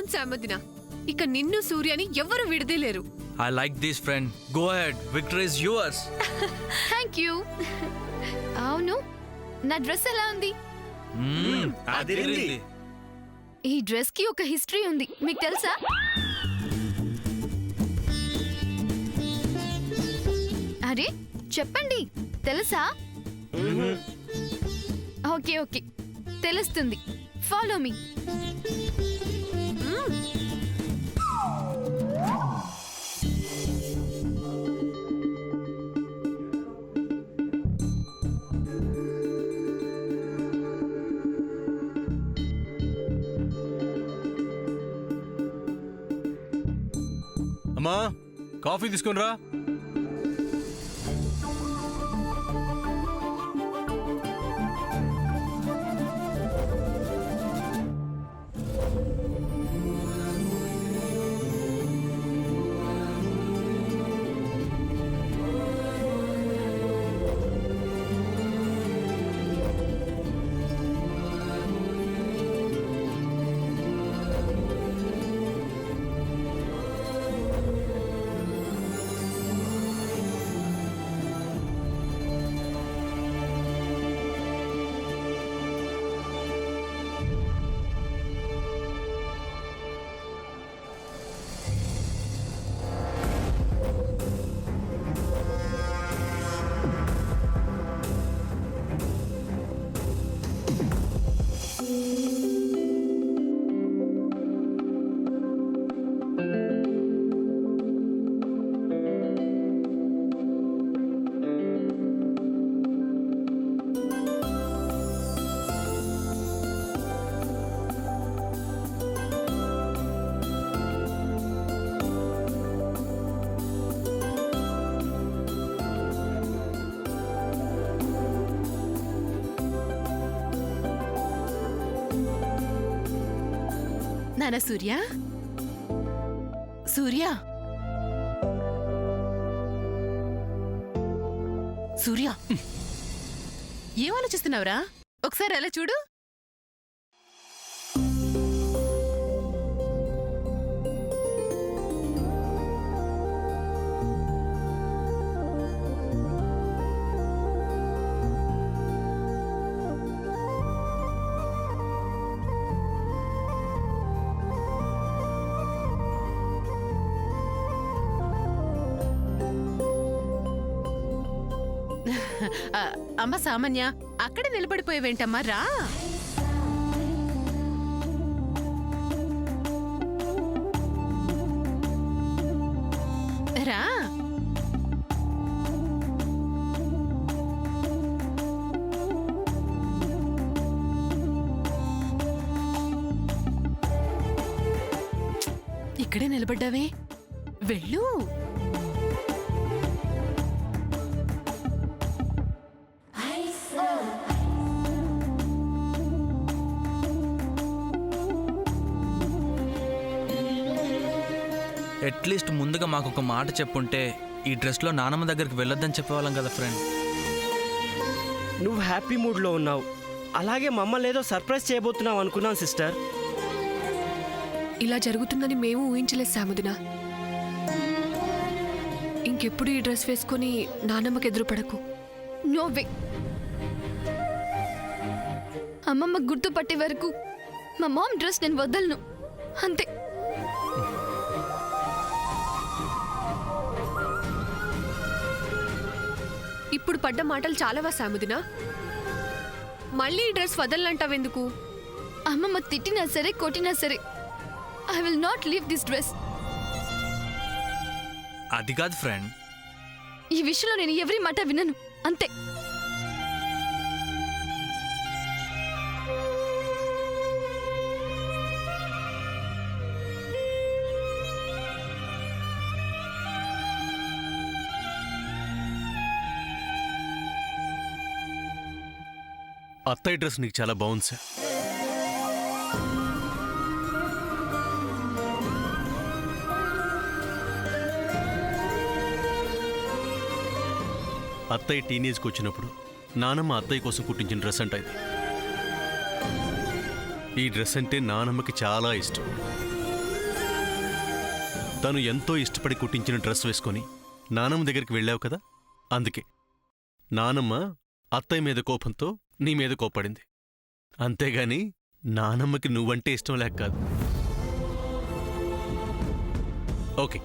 అవును సామదిన, ఇక నిన్ను సూర్యని ఎవరు విడదలేరు. I like this, friend. Go ahead. Victory is yours. Thank you. అవును, నా డ్రెస్ ఎలా ఉంది? అదిరింది. ఈ డ్రెస్ కి ఒక హిస్టరీ ఉంది, మీకు తెలుసా? అరే చెప్పండి, తెలుసా? ఓకే ఓకే, తెలుస్తుంది. Follow me. అమ్మా, కాఫీ తీసుకుని రా. నాన్న సూర్య, సూర్య, సూర్య, ఏం ఆలోచిస్తున్నావురా? ఒకసారి అలా చూడు. అమ్మ సామాన్య, అక్కడే నిలబడిపోయేవేంటమ్మా, రా. రా. ఇక్కడే నిలబడ్డావే, వెళ్ళు. అట్లీస్ట్ ముందుగా మాకు ఒక మాట చెప్పుంటే ఈ డ్రెస్లో నానమ్మ దగ్గరికి వెళ్ళొద్దని చెప్పేవాళ్ళం కదా ఫ్రెండ్. నువ్వు హ్యాపీ మూడ్లో ఉన్నావు, అలాగే మమ్మల్ని ఏదో సర్ప్రైజ్ చేయబోతున్నావు అనుకున్నాను సిస్టర్. ఇలా జరుగుతుందని మేము ఊహించలేదు సాముదిన. ఇంకెప్పుడు ఈ డ్రెస్ వేసుకొని నానమ్మకి ఎదురుపడకు. No way. అమ్మమ్మ గుర్తుపట్టే వరకు మా మామ్ డ్రెస్ నేను వదలను, అంతే. ఇప్పుడు పడ్డ మాటలు చాలావా సాముదిన? మళ్ళీ ఈ డ్రెస్ వదలంటావెందుకు? అమ్మమ్మ తిట్టినా సరే కొట్టినా సరే I will not leave this dress. అది కాదు ఫ్రెండ్, ఈ విషయంలో నేను ఎవరి మాట వినను, అంతే. అత్తయ్య డ్రెస్ నీకు చాలా బాగుంది సార్. అత్తయ్య టీనేజ్కి వచ్చినప్పుడు నానమ్మ అత్తయ్య కోసం కుట్టించిన డ్రెస్ అంట ఇది. ఈ డ్రెస్ అంటే నానమ్మకి చాలా ఇష్టం. తను ఎంతో ఇష్టపడి కుట్టించిన డ్రెస్ వేసుకొని నానమ్మ దగ్గరికి వెళ్ళావు కదా, అందుకే నానమ్మ అత్తయ్య మీద కోపంతో నీ మీద కోప్పడింది. అంతేగాని నానమ్మకి నువ్వంటే ఇష్టం లేక కాదు. ఓకే,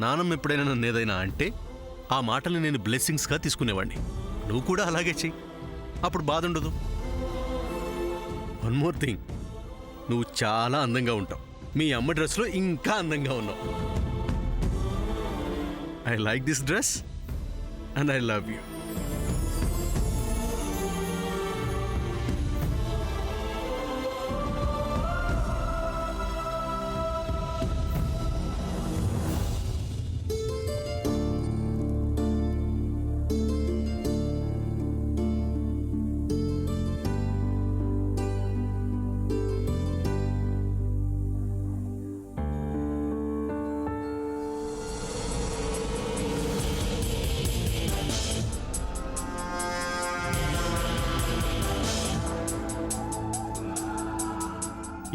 నానమ్మ ఎప్పుడైనా నన్ను ఏదైనా అంటే ఆ మాటల్ని నేను బ్లెస్సింగ్స్గా తీసుకునేవాడిని. నువ్వు కూడా అలాగే చెయ్యి, అప్పుడు బాధ ఉండదు. వన్ మోర్ థింగ్, నువ్వు చాలా అందంగా ఉంటావు. మీ అమ్మ డ్రెస్లో ఇంకా అందంగా ఉన్నావు. I like this dress and I love you.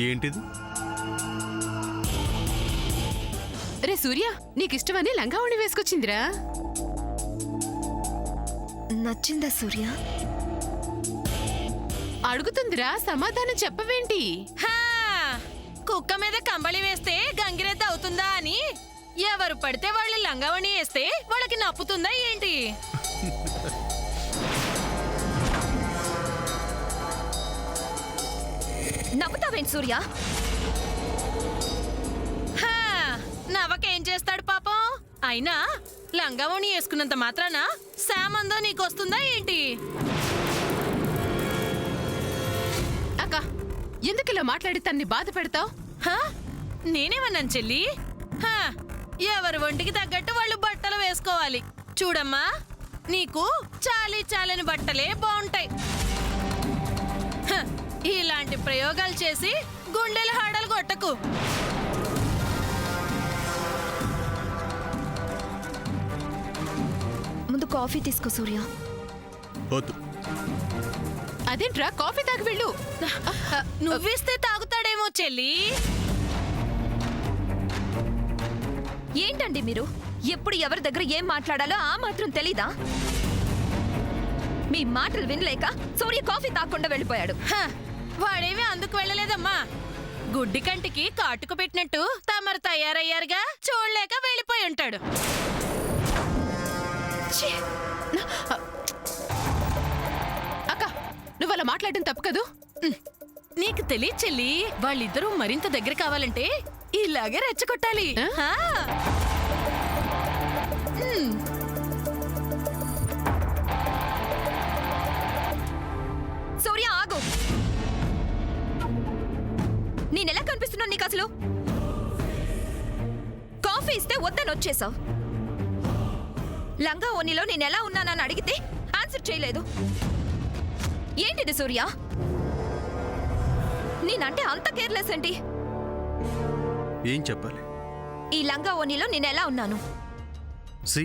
ఏంటిది? రే సూర్య, నీకిష్టమని లంగావణి వేసుకొచ్చిందిరా. నచ్చిందా సూర్య? అడుగుతుందిరా, సమాధానం చెప్పవేంటి? హా! కుక్క మీద కంబళి వేస్తే గంగిరెద్ద అవుతుందా అని ఎవరు పడితే వాళ్ళు లంగావణి వేస్తే వాళ్ళకి నప్పుతుందా ఏంటి? నవ్వుతావేంటి సూర్య? హా! నవ్వకేం చేస్తాడు పాపం? అయినా లంగావణి వేసుకున్నంత మాత్రాన శామందో నీకొస్తుందా ఏంటి? అక్క, ఎందుకు ఇలా మాట్లాడి తన్ని బాధ పెడతావు? హా? నేనేమన్నాను చెల్లి? హా! ఎవరి ఒంటికి తగ్గట్టు వాళ్ళు బట్టలు వేసుకోవాలి. చూడమ్మా, నీకు చాలని బట్టలే బాగుంటాయి. హ! ఇలాంటి ప్రయోగాలు చేసి గుండెల హాడలు కొట్టకు. ముందు కాఫీ తీసుకో సూర్య. వద్దు. అదేంట్రా, కాఫీ తాగి వెళ్ళు. నువ్విస్తే తాగుతాడేమో చెల్లి. ఏంటండి మీరు? ఎప్పుడు ఎవరి దగ్గర ఏం మాట్లాడాలో ఆ మాత్రం తెలీదా? మీ మాటలు వినలేక సూర్య కాఫీ తాగకుండా వెళ్ళిపోయాడు. హ! వాడేమీ అందుకు వెళ్ళలేదమ్మా. గుడ్డి కంటికి కాటుకు పెట్టినట్టు తమరు తయారయ్యారుగా, చూడలేక వెళ్ళిపోయి ఉంటాడు. ఛీ! అక్క, నువ్వు అలా మాట్లాడడం తప్పు కదూ. నీకు తెలియదు చెల్లి, వాళ్ళిద్దరూ మరింత దగ్గర కావాలంటే ఇలాగే రెచ్చగొట్టాలి. హా! సూర్య ఆగు. నేనెలా కనిపిస్తున్నాను నీకు అసలు? కాఫీ ఇస్తే వద్దని వచ్చేసావు. లంగా ఓనిలో నేనెలా ఉన్నానని అడిగితే ఆన్సర్ చేయలేదు. ఏంటిది సూర్య? నేనంటే అంత కేర్లెస్ ఏంటి? ఏం చెప్పాలి? ఈ లంగా ఓనిలో నేనెలా ఉన్నాను? See,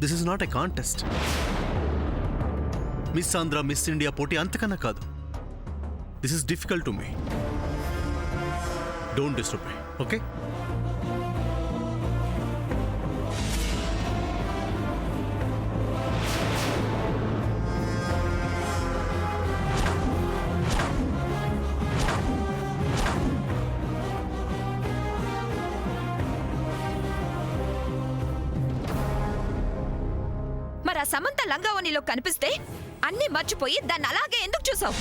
this is not a contest. Miss Andhra, miss India పోటీ అంతకన్నా కాదు. This is difficult to me. Don't disturb me, okay? మరి ఆ సమంత లంగా ఓనిలో కనిపిస్తే అన్నీ మర్చిపోయి దాన్ని అలాగే ఎందుకు చూసావు?